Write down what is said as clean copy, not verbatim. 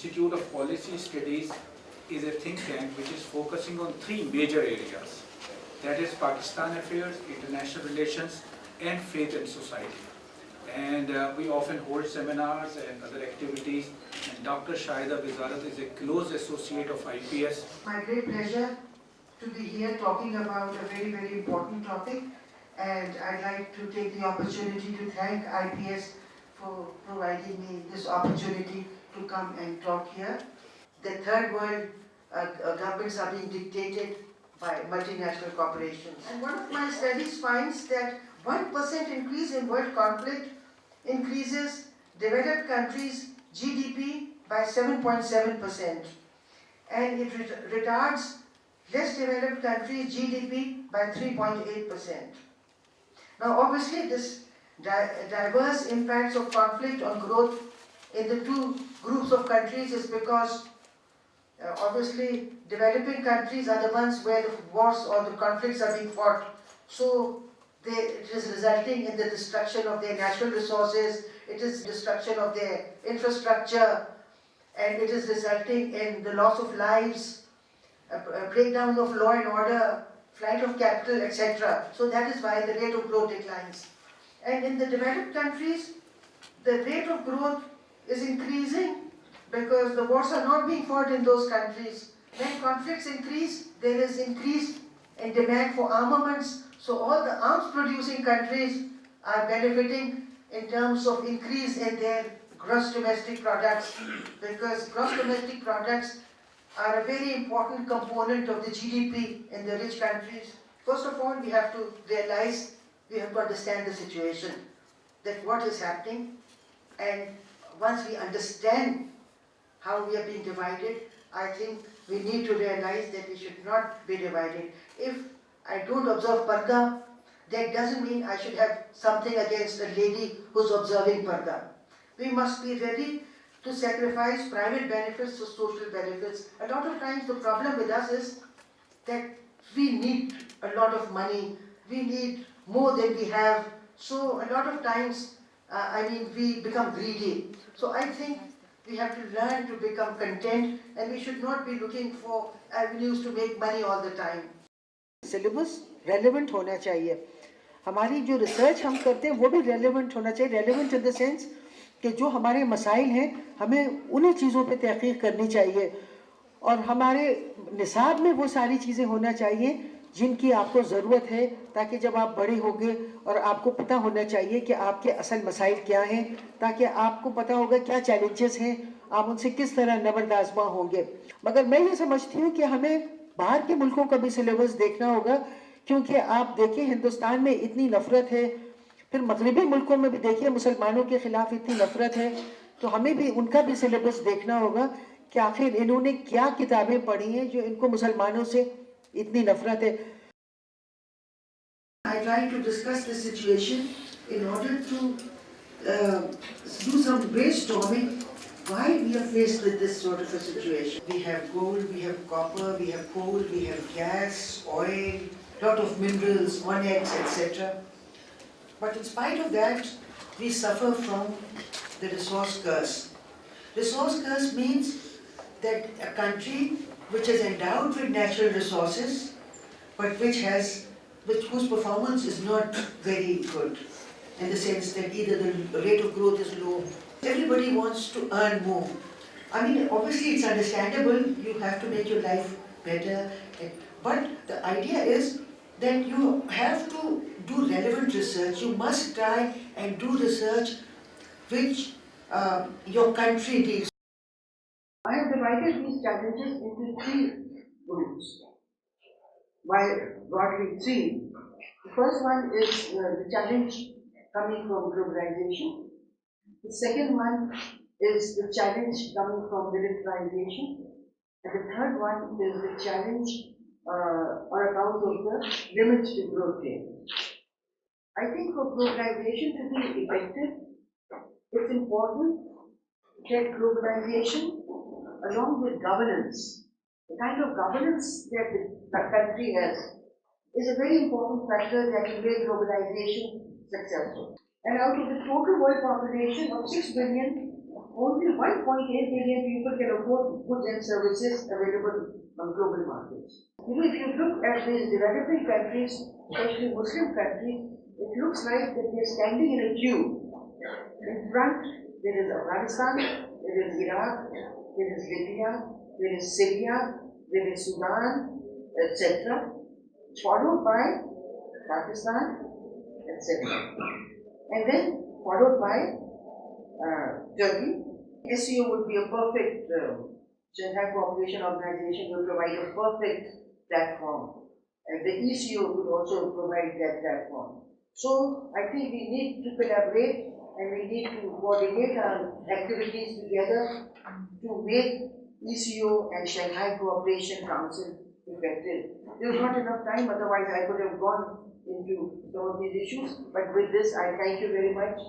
Institute of Policy Studies is a think tank which is focusing on three major areas. That is Pakistan affairs, international relations, and faith and society. And we often hold seminars and other activities. And Dr. Shahida Wizarat is a close associate of IPS. My great pleasure to be here talking about a very, very important topic. And I'd like to take the opportunity to thank IPS for providing me this opportunity to come and talk here. The third world governments are being dictated by multinational corporations. And one of my studies finds that 1% increase in world conflict increases developed countries' GDP by 7.7%. And it retards less developed countries' GDP by 3.8%. Now obviously this diverse impacts of conflict on growth in the two groups of countries is because obviously developing countries are the ones where the wars or the conflicts are being fought. So it is resulting in the destruction of their natural resources, it is destruction of their infrastructure, and it is resulting in the loss of lives, a breakdown of law and order, flight of capital, etc. So that is why the rate of growth declines. And in the developed countries, the rate of growth is increasing because the wars are not being fought in those countries. When conflicts increase, there is increase in demand for armaments. So all the arms producing countries are benefiting in terms of increase in their gross domestic products, because gross domestic products are a very important component of the GDP in the rich countries. First of all, we have to realize, we have to understand the situation, that what is happening, and once we understand how we are being divided, I think we need to realize that we should not be divided. If I don't observe parda, that doesn't mean I should have something against a lady who's observing parda. We must be ready to sacrifice private benefits for social benefits. A lot of times the problem with us is that we need a lot of money, we need more than we have. So a lot of times, we become greedy. So I think we have to learn to become content, and we should not be looking for avenues to make money all the time. Syllabus relevant होना चाहिए. हमारी जो research हम करते हैं वो भी relevant होना चाहिए. Relevant in the sense कि जो हमारे मसाइल हैं हमें उन्हीं चीज़ों पे तहक़ीक़ करनी चाहिए, और हमारे निसाब में वो सारी चीज़ें होना चाहिए जिनकी आपको ज़रूरत है, ताकि जब आप बड़े होंगे और आपको पता होना चाहिए कि आपके असल मसाइल क्या हैं, ताकि आपको पता होगा क्या चैलेंजेस हैं, आप उनसे किस तरह नबरदाज़मा होंगे. मगर मैं ये समझती हूँ कि हमें बाहर के मुल्कों का भी सिलेबस देखना होगा, क्योंकि आप देखिए हिंदुस्तान में इतनी नफ़रत है, फिर मगरबी मुल्कों में भी देखिए मुसलमानों के ख़िलाफ़ इतनी नफ़रत है, तो हमें भी उनका भी सिलेबस देखना होगा कि आखिर इन्होंने क्या किताबें पढ़ी हैं जो इनको मुसलमानों से इतनी नफ़रत है. I try to discuss the situation in order to do some brainstorming why we are faced with this sort of a situation. We have gold, we have copper, we have coal, we have gas, oil, lot of minerals, onyx, etc. But in spite of that, we suffer from the resource curse. Resource curse means that a country which is endowed with natural resources, but whose performance is not very good, in the sense that either the rate of growth is low. Everybody wants to earn more. Obviously it's understandable, you have to make your life better, but the idea is that you have to do relevant research. You must try and do research which your country deals. I have divided these challenges into three groups. Broadly three. The first one is the challenge coming from globalization. The second one is the challenge coming from militarization. And the third one is the challenge on account of the limits to growth rate. I think for globalization to be effective, it's important that globalization, along with governance, the kind of governance that the country has, is a very important factor that will make globalization successful. And out of the total world population of 6 billion, only 1.8 billion people can afford goods and services available on global markets. If you look at these developing countries, especially Muslim countries, it looks like that they're standing in a queue. In front, there is Afghanistan, there is Iraq, there is Libya, there is Syria, there is Sudan, etc., followed by Pakistan, etc. And then followed by Turkey. SCO would be a perfect, Shanghai Cooperation Organization will provide a perfect platform. And the ECO would also provide that platform. So I think we need to collaborate and we need to coordinate our activities together to make ECO and Shanghai Cooperation Council effective. There's not enough time, otherwise I could have gone into some of these issues, but with this I thank you very much.